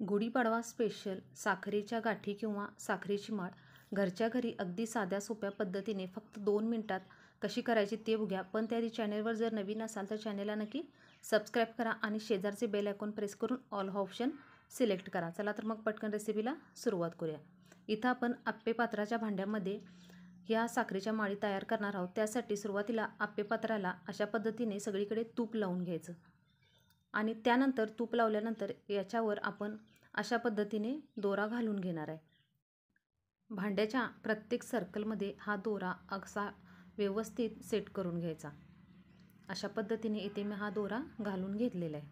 Gudi Padwa special साखरेच्या गाठी किंवा साखरेची माळ घरच्या घरी अगदी साध्या सोप्या पद्धतीने फक्त 2 मिनिटात कशी करायची ते बघूया। पण त्याआधी चॅनलवर जर नवीन असाल तर चॅनलला नक्की सबस्क्राईब करा आणि शेजारचे बेल आयकॉन प्रेस करून ऑल हा ऑप्शन सिलेक्ट करा। चला तर मग पटकन रेसिपीला सुरुवात करूया। इथं आपण आप्पे पात्राच्या भांड्यामध्ये या साखरेच्या माळी तयार करणार आहोत। त्यासाठी सुरुवातीला आप्पे पात्राला अशा पद्धतीने सगळीकडे तूप लावून घ्यायचं आणि त्यानंतर तूप लावल्यानंतर याच्यावर आपण अशा पद्धतीने दोरा घालून घेणार आहे। भांड्याच्या प्रत्येक सर्कलमध्ये हा दोरा असा व्यवस्थित सेट करून घ्यायचा। अशा पद्धतीने इथे मी हा दोरा घालून घेतलेला आहे।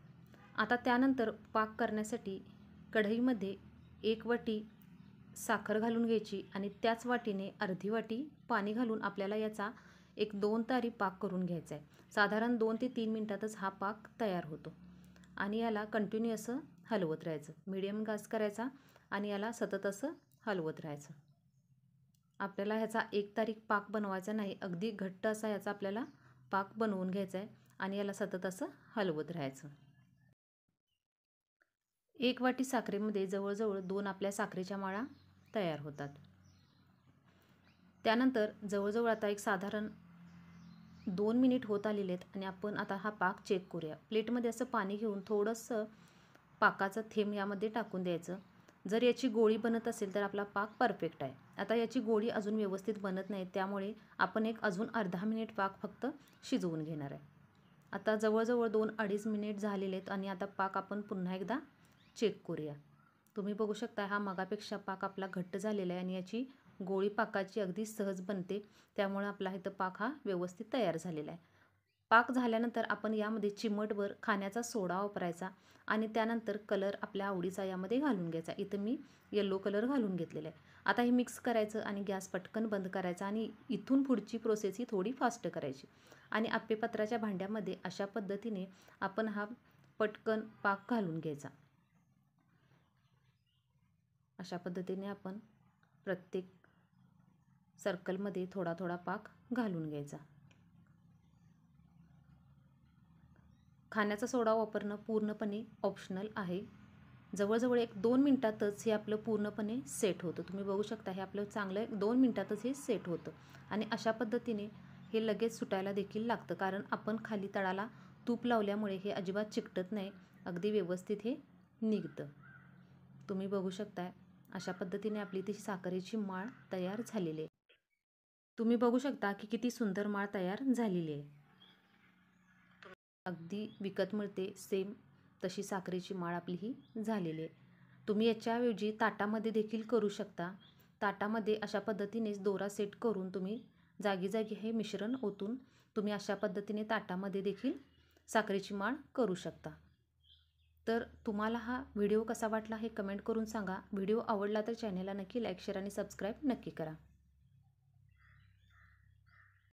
आता त्यानंतर पाक करण्यासाठी कढईमध्ये 1 वाटी साखर घालून घ्यायची आणि त्याच वाटीने अर्धी वाटी पाणी घालून आपल्याला याचा एक 2 तारी पाक करून घ्यायचा आहे। साधारण 2 ते 3 मिनिटातच हा पाक तयार होतो आणि याला कंटिन्यू असं हलवत राहायचं। मीडियम गॅस करायचा आणि याला सतत असं हलवत राहायचं। आपल्याला ह्याचा 1 तारी पाक बनवायचा नाही, अगदी घट्ट असा याचा आपल्याला पाक बनवून घ्यायचा आहे आणि याला सतत असं हलवत राहायचं। 1 वाटी साखरेमध्ये जवळजवळ 2 आपल्या साखरेच्या माळा तयार होतात। त्यानंतर जवळजवळ आता एक साधारण 2 मिनिट होत आलेले आहेत आणि आपण आता हा पाक चेक करूया। प्लेटमध्ये असं पाणी घेऊन थोडंसं पाकाचं थेंब यामध्ये टाकून द्यायचं। जर याची गोळी बनत असेल तर आपला पाक परफेक्ट आहे। आता याची गोळी अजून व्यवस्थित बनत नाही, त्यामुळे आपण एक अजून अर्धा मिनिट पाक फक्त शिजवून घेणार आहे। आता जवळजवळ 2-2.5 मिनिट झालेले आहेत आणि आता पाक आपण पुन्हा एकदा चेक करूया। तुम्ही बघू शकता हा मगापेक्षा पाक आपला घट्ट झालेला आहे आणि याची गोळी पाकाची अगदी सहज बनते, त्यामुळे आपला इथं पाक हा व्यवस्थित तयार झालेला आहे। पाक झाल्यानंतर आपण यामध्ये चिमटभर खाण्याचा सोडा वापरायचा आणि त्यानंतर कलर आपल्या आवडीचा यामध्ये घालून घ्यायचा। इथं मी येलो कलर घालून घेतलेला आहे। आता हे मिक्स करायचं आणि गॅस पटकन बंद करायचा आणि इथून पुढची प्रोसेस ही थोडी फास्ट करायची आणि आप्पेपात्राच्या भांड्यामध्ये अशा पद्धतीने आपण हा पटकन पाक घालून घ्यायचा। अशा पद्धतीने आपण प्रत्येक सर्कलमध्ये थोडा थोडा पाक घालून घ्यायचा। खाण्याचा सोडा वापरणं पूर्णपणे ऑप्शनल आहे। जवळजवळ एक 2 मिनिटातच हे आपलं पूर्णपणे सेट होतं। तुम्ही बघू शकता हे आपलं चांगलं 2 मिनिटातच हे सेट होतं आणि अशा पद्धतीने हे लगेच सुटायला देखील लागतं, कारण आपण खाली तळाला तूप लावल्यामुळे हे अजिबात चिकटत नाही, अगदी व्यवस्थित हे निघतं। तुम्ही बघू शकता अशा पद्धतीने आपली ती साखरेची माळ तयार झालेली आहे। तुम्ही बघू शकता की किती सुंदर माळ तयार झालेली आहे। अगदी विकत मिळते सेम तशी साखरेची माळ आपली ही झालेली आहे। तुम्ही याच्याऐवजी ताटामध्ये देखील करू शकता। ताटामध्ये अशा पद्धतीनेच दोरा सेट करून तुम्ही जागी जागी हे मिश्रण ओतून तुम्ही अशा पद्धतीने ताटामध्ये देखील साखरेची माळ करू शकता। तर तुम्हाला हा व्हिडिओ कसा वाटला हे कमेंट करून सांगा। व्हिडिओ आवडला तर चॅनलला नक्की लाईक, शेअर आणि सबस्क्राईब नक्की करा।